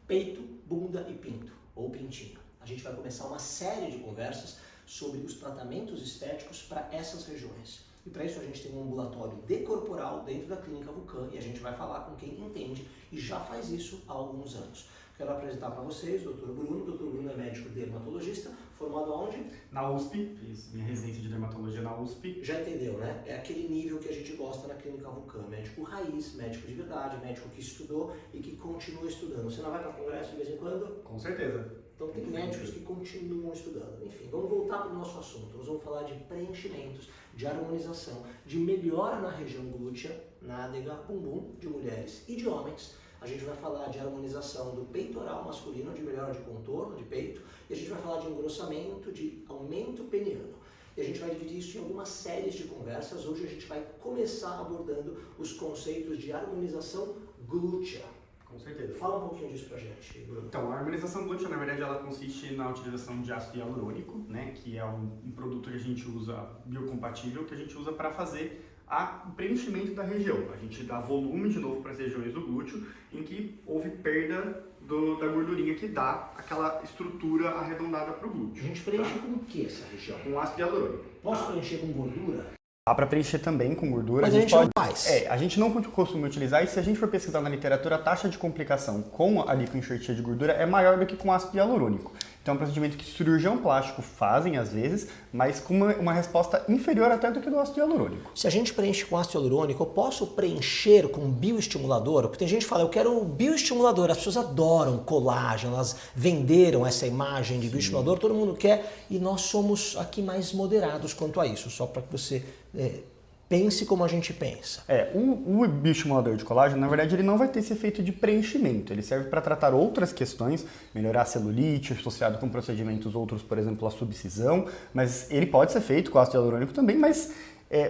peito, bunda e pinto, ou pintinho. A gente vai começar uma série de conversas sobre os tratamentos estéticos para essas regiões. E para isso a gente tem um ambulatório decorporal dentro da Clínica Vulcan e a gente vai falar com quem entende e já faz isso há alguns anos. Quero apresentar para vocês o Dr. Bruno. O Dr. Bruno é médico dermatologista, formado aonde? Na USP, fiz minha residência de dermatologia na USP. Já entendeu, né? É aquele nível que a gente gosta na Clínica Vulcan. Médico raiz, médico de verdade, médico que estudou e que continua estudando. Você não vai para congresso de vez em quando? Com certeza. Então tem médicos que continuam estudando. Enfim, vamos voltar para o nosso assunto. Nós vamos falar de preenchimentos, de harmonização, de melhora na região glútea, nádega, bumbum de mulheres e de homens. A gente vai falar de harmonização do peitoral masculino, de melhora de contorno, de peito, e a gente vai falar de engrossamento, de aumento peniano. E a gente vai dividir isso em algumas séries de conversas. Hoje a gente vai começar abordando os conceitos de harmonização glútea. Com certeza. Fala um pouquinho disso pra gente, Bruno. Então, a harmonização glútea, na verdade, ela consiste na utilização de ácido hialurônico, né, que é um produto que a gente usa biocompatível, que a gente usa para fazer o preenchimento da região. A gente dá volume de novo para as regiões do glúteo em que houve perda da gordurinha que dá aquela estrutura arredondada para o glúteo. A gente preenche com o que essa região? Com ácido hialurônico. Posso preencher com gordura? Dá para preencher também com gordura. Mas a gente não faz. A gente não costuma utilizar, e se a gente for pesquisar na literatura, a taxa de complicação com a lipoenxertia de gordura é maior do que com ácido hialurônico. Então é um procedimento que cirurgião plástico fazem às vezes, mas com uma resposta inferior até do que do ácido hialurônico. Se a gente preenche com ácido hialurônico, eu posso preencher com bioestimulador? Porque tem gente que fala, eu quero bioestimulador. As pessoas adoram colágeno, elas venderam essa imagem de bioestimulador, todo mundo quer, e nós somos aqui mais moderados quanto a isso, só para que você pense como a gente pensa. O bioestimulador de colágeno, na verdade, ele não vai ter esse efeito de preenchimento. Ele serve para tratar outras questões, melhorar a celulite, associado com procedimentos outros, por exemplo, a subcisão, mas ele pode ser feito com ácido hialurônico também, mas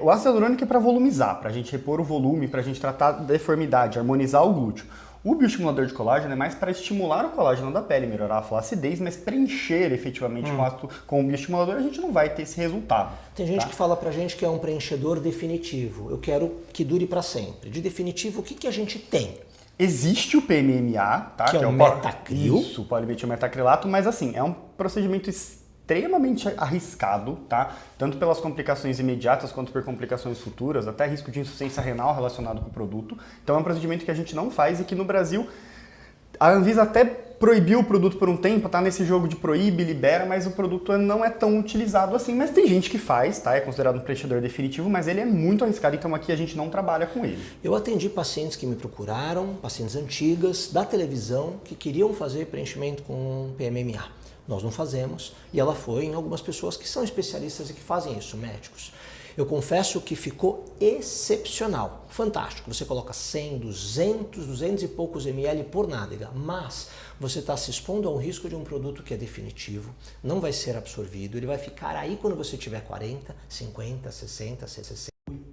o ácido hialurônico é para volumizar, para a gente repor o volume, para a gente tratar a deformidade, harmonizar o glúteo. O bioestimulador de colágeno é mais para estimular o colágeno da pele, melhorar a flacidez, mas preencher efetivamente com o bioestimulador a gente não vai ter esse resultado. Tem gente que fala pra gente que é um preenchedor definitivo. Eu quero que dure para sempre. De definitivo, o que a gente tem? Existe o PMMA, tá? Que é o metacril. Isso, polimetilmetacrilato, mas assim, é um procedimento extremamente arriscado, tá? Tanto pelas complicações imediatas quanto por complicações futuras, até risco de insuficiência renal relacionado com o produto. Então é um procedimento que a gente não faz e que no Brasil a Anvisa até proibiu o produto por um tempo, tá nesse jogo de proíbe, libera, mas o produto não é tão utilizado assim. Mas tem gente que faz, tá? É considerado um preenchedor definitivo, mas ele é muito arriscado, então aqui a gente não trabalha com ele. Eu atendi pacientes que me procuraram, pacientes antigas, da televisão, que queriam fazer preenchimento com PMMA. Nós não fazemos, e ela foi em algumas pessoas que são especialistas e que fazem isso, médicos. Eu confesso que ficou excepcional, fantástico. Você coloca 100, 200 e poucos ml por nádega, mas você está se expondo ao risco de um produto que é definitivo, não vai ser absorvido, ele vai ficar aí quando você tiver 40, 50, 60, 60,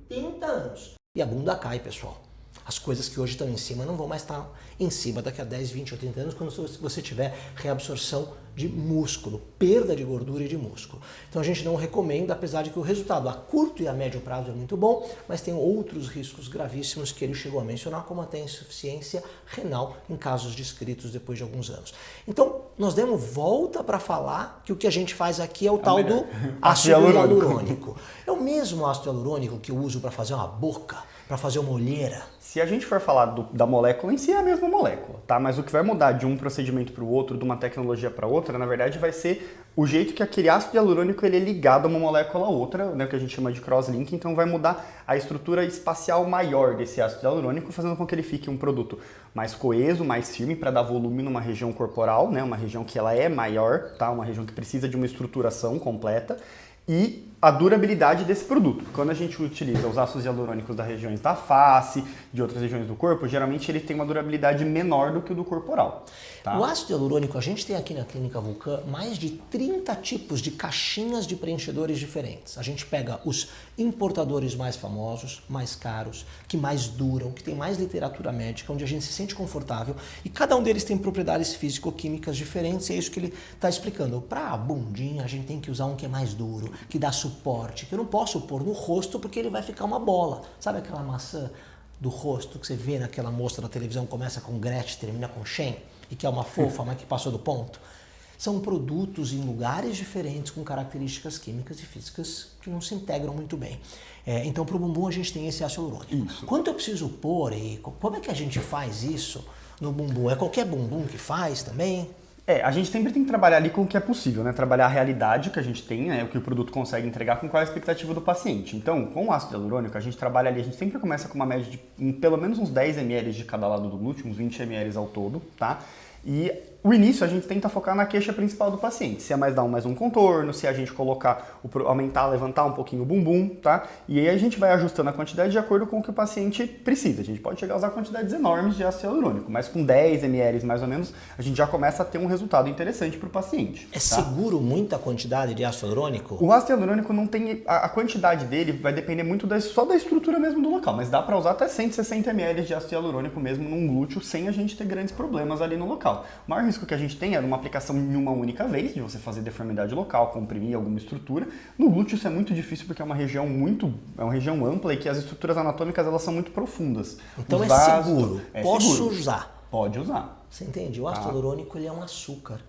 80 anos. E a bunda cai, pessoal. As coisas que hoje estão em cima não vão mais estar em cima daqui a 10, 20 ou 30 anos, quando você tiver reabsorção de músculo, perda de gordura e de músculo. Então a gente não recomenda, apesar de que o resultado a curto e a médio prazo é muito bom, mas tem outros riscos gravíssimos que ele chegou a mencionar, como até insuficiência renal em casos descritos depois de alguns anos. Então nós demos volta para falar que o que a gente faz aqui é o tal do ácido hialurônico. É o mesmo ácido hialurônico que eu uso para fazer uma boca, para fazer uma olheira. Se a gente for falar da molécula em si, é a mesma molécula, tá? Mas o que vai mudar de um procedimento para o outro, de uma tecnologia para outra, na verdade vai ser o jeito que aquele ácido hialurônico ele é ligado a uma molécula a outra, né, que a gente chama de cross-link, então vai mudar a estrutura espacial maior desse ácido hialurônico, fazendo com que ele fique um produto mais coeso, mais firme, para dar volume numa região corporal, né, uma região que ela é maior, tá? Uma região que precisa de uma estruturação completa, e a durabilidade desse produto. Quando a gente utiliza os ácidos hialurônicos das regiões da face, de outras regiões do corpo, geralmente ele tem uma durabilidade menor do que o do corporal. Tá? O ácido hialurônico, a gente tem aqui na Clínica Vulcan mais de 30 tipos de caixinhas de preenchedores diferentes. A gente pega os importadores mais famosos, mais caros, que mais duram, que tem mais literatura médica, onde a gente se sente confortável, e cada um deles tem propriedades físico-químicas diferentes, e é isso que ele está explicando. Para a bundinha, a gente tem que usar um que é mais duro, que dá suporte, que eu não posso pôr no rosto porque ele vai ficar uma bola. Sabe aquela maçã do rosto que você vê naquela mostra da televisão, começa com Gretchen, termina com Shen? e que é uma fofa, mas que passou do ponto, são produtos em lugares diferentes com características químicas e físicas que não se integram muito bem. Então, para o bumbum, a gente tem esse ácido hialurônico. Isso. Quanto eu preciso pôr e como é que a gente faz isso no bumbum? É qualquer bumbum que faz também? A gente sempre tem que trabalhar ali com o que é possível, né? Trabalhar a realidade que a gente tem, né? O que o produto consegue entregar com qual é a expectativa do paciente. Então, com o ácido hialurônico, a gente trabalha ali, a gente sempre começa com uma média de pelo menos uns 10 ml de cada lado do glúteo, uns 20 ml ao todo, tá? E o início a gente tenta focar na queixa principal do paciente, se é mais dar mais um contorno, se a gente colocar, aumentar, levantar um pouquinho o bumbum, tá? E aí a gente vai ajustando a quantidade de acordo com o que o paciente precisa. A gente pode chegar a usar quantidades enormes de ácido hialurônico, mas com 10 ml mais ou menos, a gente já começa a ter um resultado interessante para o paciente. É seguro muita quantidade de ácido hialurônico? O ácido hialurônico não tem, a quantidade dele vai depender muito só da estrutura mesmo do local, mas dá para usar até 160 ml de ácido hialurônico mesmo num glúteo sem a gente ter grandes problemas ali no local. O maior risco que a gente tem é uma aplicação em uma única vez, de você fazer deformidade local, comprimir alguma estrutura. No glúteo isso é muito difícil porque é uma região ampla e que as estruturas anatômicas elas são muito profundas. Então seguro. Posso usar? Pode usar. Você entende? O ácido hialurônico ele é um açúcar,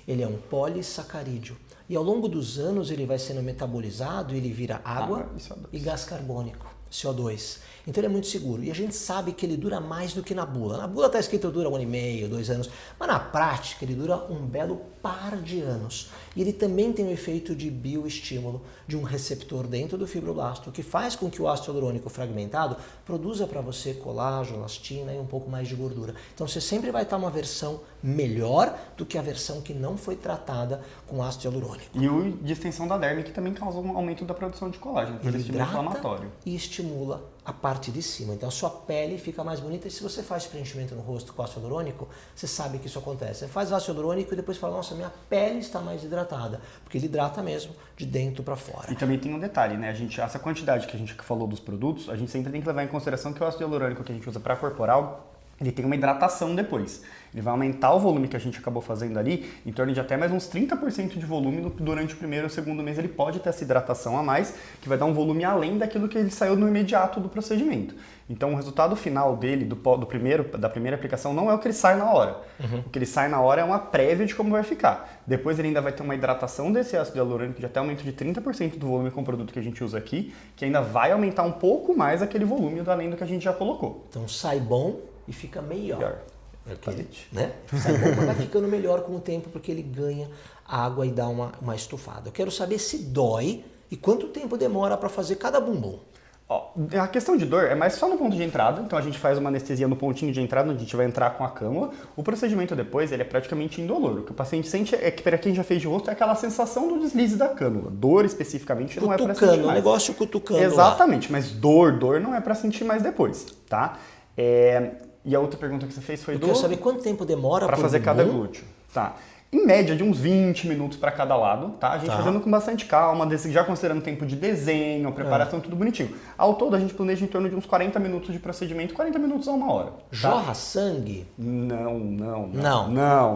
ele é um polissacarídeo. E ao longo dos anos ele vai sendo metabolizado e ele vira água e gás carbônico, CO2. Então ele é muito seguro. E a gente sabe que ele dura mais do que na bula. Na bula está escrito dura 1 ano e meio, 2 anos. Mas na prática ele dura um belo par de anos. E ele também tem o efeito de bioestímulo de um receptor dentro do fibroblasto, que faz com que o ácido hialurônico fragmentado produza para você colágeno, elastina e um pouco mais de gordura. Então você sempre vai estar uma versão melhor do que a versão que não foi tratada com ácido hialurônico. E o de extensão da derme, que também causa um aumento da produção de colágeno, por estímulo inflamatório. E estimula a parte de cima. Então a sua pele fica mais bonita e se você faz preenchimento no rosto com ácido hialurônico, você sabe que isso acontece. Você faz ácido hialurônico e depois fala, nossa, minha pele está mais hidratada, porque ele hidrata mesmo de dentro para fora. E também tem um detalhe, né? Essa quantidade que a gente falou dos produtos, a gente sempre tem que levar em consideração que o ácido hialurônico que a gente usa para corporal, ele tem uma hidratação depois. Ele vai aumentar o volume que a gente acabou fazendo ali, em torno de até mais uns 30% de volume durante o primeiro ou segundo mês. Ele pode ter essa hidratação a mais, que vai dar um volume além daquilo que ele saiu no imediato do procedimento. Então o resultado final dele, da primeira aplicação, não é o que ele sai na hora. O que ele sai na hora é uma prévia de como vai ficar. Depois ele ainda vai ter uma hidratação desse ácido hialurônico de até aumento de 30% do volume com o produto que a gente usa aqui, que ainda vai aumentar um pouco mais aquele volume além do que a gente já colocou. Então sai bom e fica melhor. Né? Sai bom, mas vai ficando melhor com o tempo porque ele ganha água e dá uma estufada. Eu quero saber se dói e quanto tempo demora para fazer cada bumbum. A questão de dor é mais só no ponto de entrada, então a gente faz uma anestesia no pontinho de entrada, onde a gente vai entrar com a cânula. O procedimento depois ele é praticamente indolor. O que o paciente sente é que, para quem já fez de rosto, é aquela sensação do deslize da cânula. Dor especificamente não é para sentir mais. O negócio cutucando. Exatamente, mas dor não é para sentir mais depois, tá? E a outra pergunta que você fez foi Eu quero saber quanto tempo demora para fazer cada glúteo. Tá. Em média de uns 20 minutos para cada lado, tá? A gente fazendo com bastante calma, já considerando tempo de desenho, preparação, tudo bonitinho. Ao todo, a gente planeja em torno de uns 40 minutos de procedimento, 40 minutos a 1 hora. Tá? Jorra sangue? Não.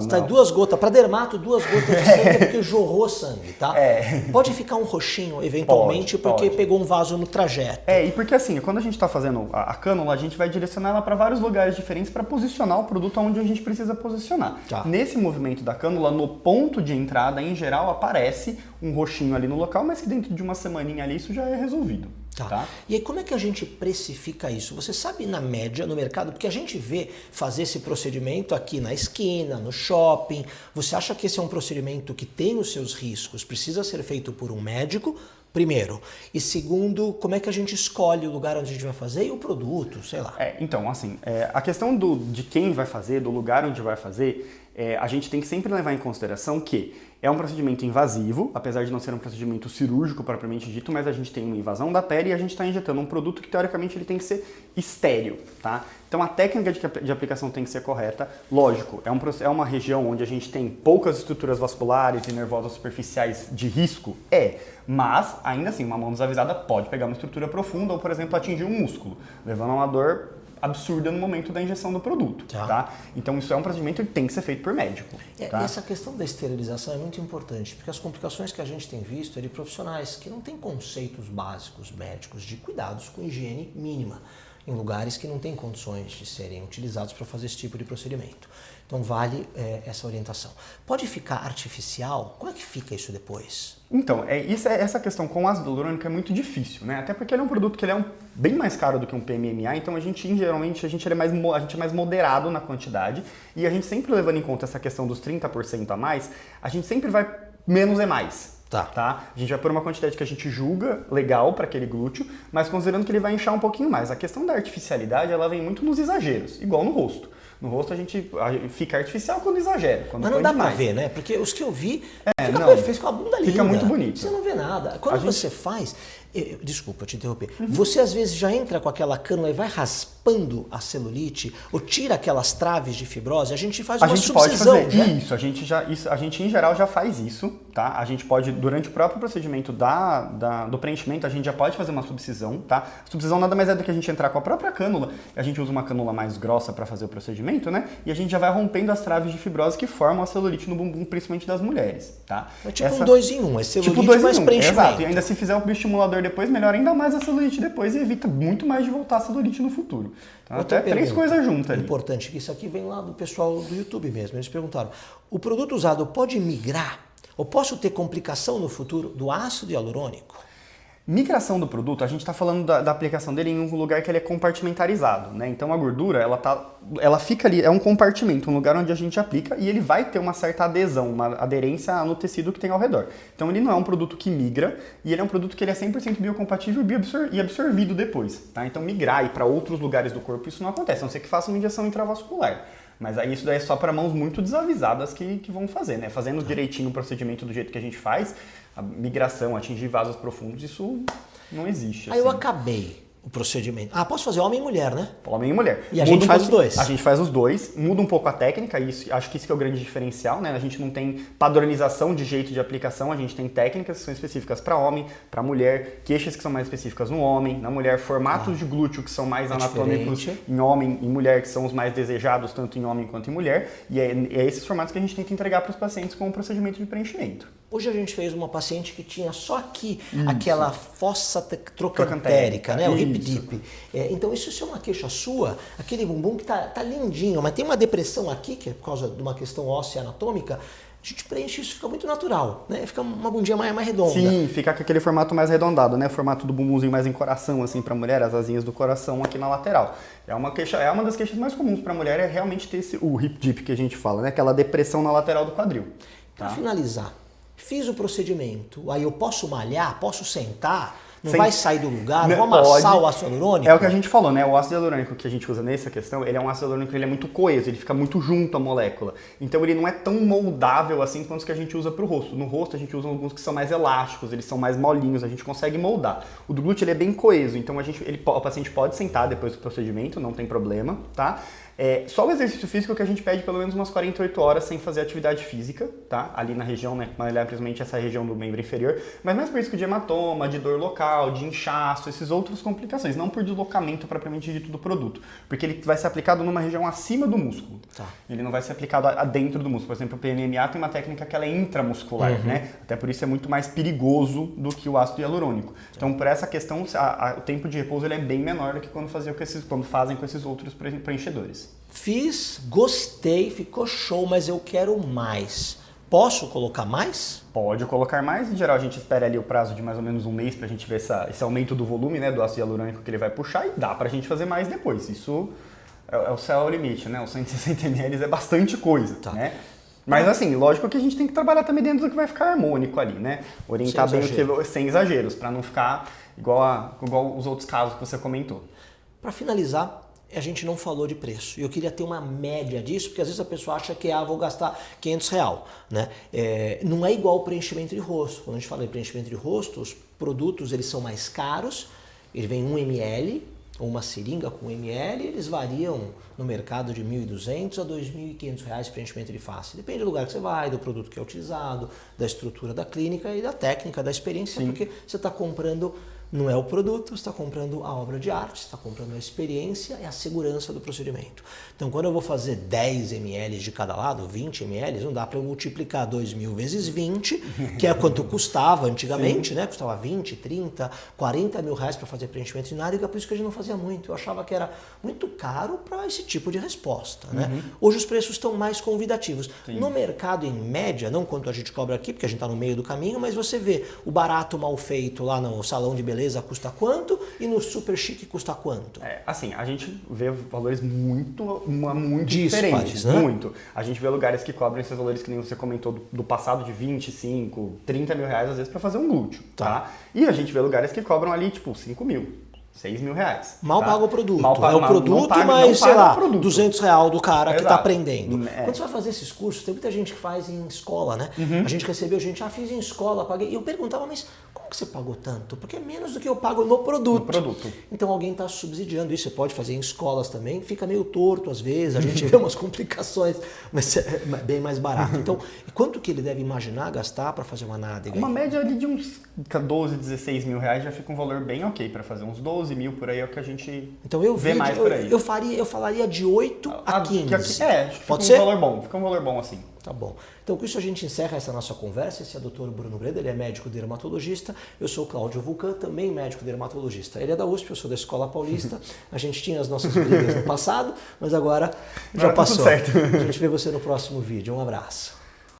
Você tá 2 gotas. Para dermato, 2 gotas de sangue é porque jorrou sangue, tá? Pode ficar um roxinho, eventualmente, porque pegou um vaso no trajeto. E porque assim, quando a gente está fazendo a cânula, a gente vai direcionar ela para vários lugares diferentes para posicionar o produto onde a gente precisa posicionar. Tá. Nesse movimento da cânula, no ponto de entrada, em geral, aparece um roxinho ali no local, mas que dentro de uma semaninha ali isso já é resolvido. Tá. E aí como é que a gente precifica isso? Você sabe na média no mercado, porque a gente vê fazer esse procedimento aqui na esquina, no shopping. Você acha que esse é um procedimento que tem os seus riscos, precisa ser feito por um médico? Primeiro. E segundo, como é que a gente escolhe o lugar onde a gente vai fazer e o produto, sei lá. Então, assim, a questão de quem vai fazer, do lugar onde vai fazer, a gente tem que sempre levar em consideração que é um procedimento invasivo, apesar de não ser um procedimento cirúrgico propriamente dito, mas a gente tem uma invasão da pele e a gente está injetando um produto que, teoricamente, ele tem que ser estéril, tá? Então, a técnica de aplicação tem que ser correta. Lógico, é uma região onde a gente tem poucas estruturas vasculares e nervosas superficiais de risco, mas, ainda assim, uma mão desavisada pode pegar uma estrutura profunda ou, por exemplo, atingir um músculo, levando a uma dor absurda no momento da injeção do produto, tá? Então isso é um procedimento que tem que ser feito por médico. Tá? Essa questão da esterilização é muito importante, porque as complicações que a gente tem visto é de profissionais que não têm conceitos básicos médicos de cuidados com higiene mínima. em lugares que não têm condições de serem utilizados para fazer esse tipo de procedimento. Então vale essa orientação. Pode ficar artificial? Como é que fica isso depois? Então, essa questão com o ácido hialurônico é muito difícil, né? Até porque ele é um produto que ele é bem mais caro do que um PMMA, então geralmente a gente é mais moderado na quantidade e a gente sempre levando em conta essa questão dos 30% a mais, a gente sempre vai menos é mais. Tá? A gente vai por uma quantidade que a gente julga legal para aquele glúteo, mas considerando que ele vai inchar um pouquinho mais. A questão da artificialidade, ela vem muito nos exageros, igual no rosto. No rosto a gente fica artificial quando exagera. Mas não dá pra ver, né? Porque os que eu vi, fica não, perfeito, com a bunda linda. Fica muito bonito. Você não vê nada. Quando você faz... Desculpa te interromper. Você às vezes já entra com aquela cânula e vai raspando a celulite ou tira aquelas traves de fibrose, a gente faz uma subcisão. Pode fazer isso, a gente em geral já faz isso, tá? A gente pode, durante o próprio procedimento do preenchimento, a gente já pode fazer uma subcisão, tá? A subcisão nada mais é do que a gente entrar com a própria cânula, a gente usa uma cânula mais grossa para fazer o procedimento, né? E a gente já vai rompendo as traves de fibrose que formam a celulite no bumbum, principalmente das mulheres, tá? É tipo um 2 em 1, é celulite tipo 2 mais em 1, preenchimento. exato, e ainda se fizer o bioestimulador depois, melhora ainda mais a celulite depois e evita muito mais de voltar a celulite no futuro. Então, até 3 coisas juntas ali. Importante que isso aqui vem lá do pessoal do YouTube mesmo. Eles perguntaram, o produto usado pode migrar? Ou posso ter complicação no futuro do ácido hialurônico? Migração do produto, a gente está falando da aplicação dele em um lugar que ele é compartimentalizado, né? Então a gordura, ela fica ali, é um compartimento, um lugar onde a gente aplica e ele vai ter uma certa adesão, uma aderência no tecido que tem ao redor. Então ele não é um produto que migra e ele é um produto que ele é 100% biocompatível e absorvido depois, tá? Então migrar e ir para outros lugares do corpo, isso não acontece, a não ser que faça uma injeção intravascular. Mas aí isso daí é só para mãos muito desavisadas que vão fazer, né? Fazendo direitinho o procedimento do jeito que a gente faz, a migração, atingir vasos profundos, isso não existe. Aí eu acabei o procedimento. Posso fazer homem e mulher, né? Homem e mulher. E a gente faz os dois. A gente faz os dois, muda um pouco a técnica, acho que isso que é o grande diferencial, né? A gente não tem padronização de jeito de aplicação, a gente tem técnicas que são específicas para homem, para mulher, queixas que são mais específicas no homem, na mulher, formatos de glúteo que são mais anatômicos em homem e mulher, que são os mais desejados tanto em homem quanto em mulher, e é esses formatos que a gente tenta entregar para os pacientes com o procedimento de preenchimento. Hoje a gente fez uma paciente que tinha só aqui aquela fossa trocantérica, né? O hip dip. Então isso é uma queixa sua, aquele bumbum que tá lindinho, mas tem uma depressão aqui, que é por causa de uma questão óssea anatômica, a gente preenche isso, fica muito natural, né? Fica uma bundinha mais redonda. Sim, fica com aquele formato mais arredondado, né? O formato do bumbumzinho mais em coração, assim, para mulher, as asinhas do coração aqui na lateral. É uma das queixas mais comuns para mulher, é realmente ter o hip dip que a gente fala, né? Aquela depressão na lateral do quadril. Para finalizar, fiz o procedimento, aí eu posso malhar, posso sentar, não vai sair do lugar, não vou amassar o ácido hialurônico? É o que a gente falou, né? O ácido hialurônico que a gente usa nessa questão, ele é um ácido hialurônico que ele é muito coeso, ele fica muito junto à molécula. Então ele não é tão moldável assim quanto os que a gente usa para o rosto. No rosto a gente usa alguns que são mais elásticos, eles são mais molinhos, a gente consegue moldar. O do glúteo ele é bem coeso, então o paciente pode sentar depois do procedimento, não tem problema, tá? Só o exercício físico que a gente pede pelo menos umas 48 horas sem fazer atividade física, tá? Ali na região, né? Principalmente essa região do membro inferior, mas mais por risco de hematoma, de dor local, de inchaço, essas outras complicações, não por deslocamento propriamente dito do produto, porque ele vai ser aplicado numa região acima do músculo. Tá. Ele não vai ser aplicado dentro do músculo. Por exemplo, o PMMA tem uma técnica que ela é intramuscular, né? Até por isso é muito mais perigoso do que o ácido hialurônico. Então, por essa questão, o tempo de repouso ele é bem menor do que quando fazem com esses outros preenchedores. Fiz, gostei, ficou show, mas eu quero mais. Posso colocar mais? Pode colocar mais. Em geral, a gente espera ali o prazo de mais ou menos um mês pra gente ver esse aumento do volume, né, do ácido hialurônico que ele vai puxar e dá pra gente fazer mais depois. Isso é o céu ao limite, né? Os 160 ml é bastante coisa, né? Mas assim, lógico que a gente tem que trabalhar também dentro do que vai ficar harmônico ali, né? Orientar bem sem exageros, pra não ficar igual os outros casos que você comentou. Pra finalizar, a gente não falou de preço. E eu queria ter uma média disso, porque às vezes a pessoa acha que vou gastar R$500, né? Não é igual o preenchimento de rosto. Quando a gente fala de preenchimento de rosto, os produtos eles são mais caros, ele vem 1 ml, ou uma seringa com 1 ml, eles variam no mercado de R$1.200 a R$2.500 preenchimento de face. Depende do lugar que você vai, do produto que é utilizado, da estrutura da clínica e da técnica, da experiência, porque você está comprando Não é o produto, você está comprando a obra de arte, você está comprando a experiência e a segurança do procedimento. Então, quando eu vou fazer 10 ml de cada lado, 20 ml, não dá para eu multiplicar 2.000 vezes 20, que é quanto custava antigamente, né? Custava 20, 30, 40 mil reais para fazer preenchimento de nádega, por isso que a gente não fazia muito. Eu achava que era muito caro para esse tipo de resposta, né? Hoje os preços estão mais convidativos. Sim. No mercado, em média, não quanto a gente cobra aqui, porque a gente está no meio do caminho, mas você vê o barato mal feito lá no salão de beleza custa quanto e no super chique custa quanto? Assim, a gente vê valores muito Dispares, diferentes, né? muito. A gente vê lugares que cobram esses valores que nem você comentou do passado de 25, 30 mil reais às vezes para fazer um glúteo, tá? E a gente vê lugares que cobram ali tipo 5 mil. 6 mil reais. Mal tá? paga o produto. Mal é o produto, mas sei lá, 200 reais do cara que está aprendendo. Quando você vai fazer esses cursos, tem muita gente que faz em escola, né? A gente recebeu gente, fiz em escola, paguei. E eu perguntava, mas como que você pagou tanto? Porque é menos do que eu pago no produto. Então alguém está subsidiando isso. Você pode fazer em escolas também, fica meio torto às vezes, a gente vê umas complicações, mas é bem mais barato. Então, quanto que ele deve imaginar gastar para fazer uma nádega? Uma média ali de uns 12, 16 mil reais já fica um valor bem ok para fazer uns 12 mil por aí é o que a gente vê mais por aí. Eu falaria de 8 a 15. Pode ser? Fica um valor bom assim. Tá bom. Então com isso a gente encerra essa nossa conversa. Esse é o Dr. Bruno Breda, ele é médico dermatologista. Eu sou o Cláudio Vulcan, também médico dermatologista. Ele é da USP, eu sou da Escola Paulista. A gente tinha as nossas brigas no passado, mas agora já passou. Tudo certo. A gente vê você no próximo vídeo. Um abraço.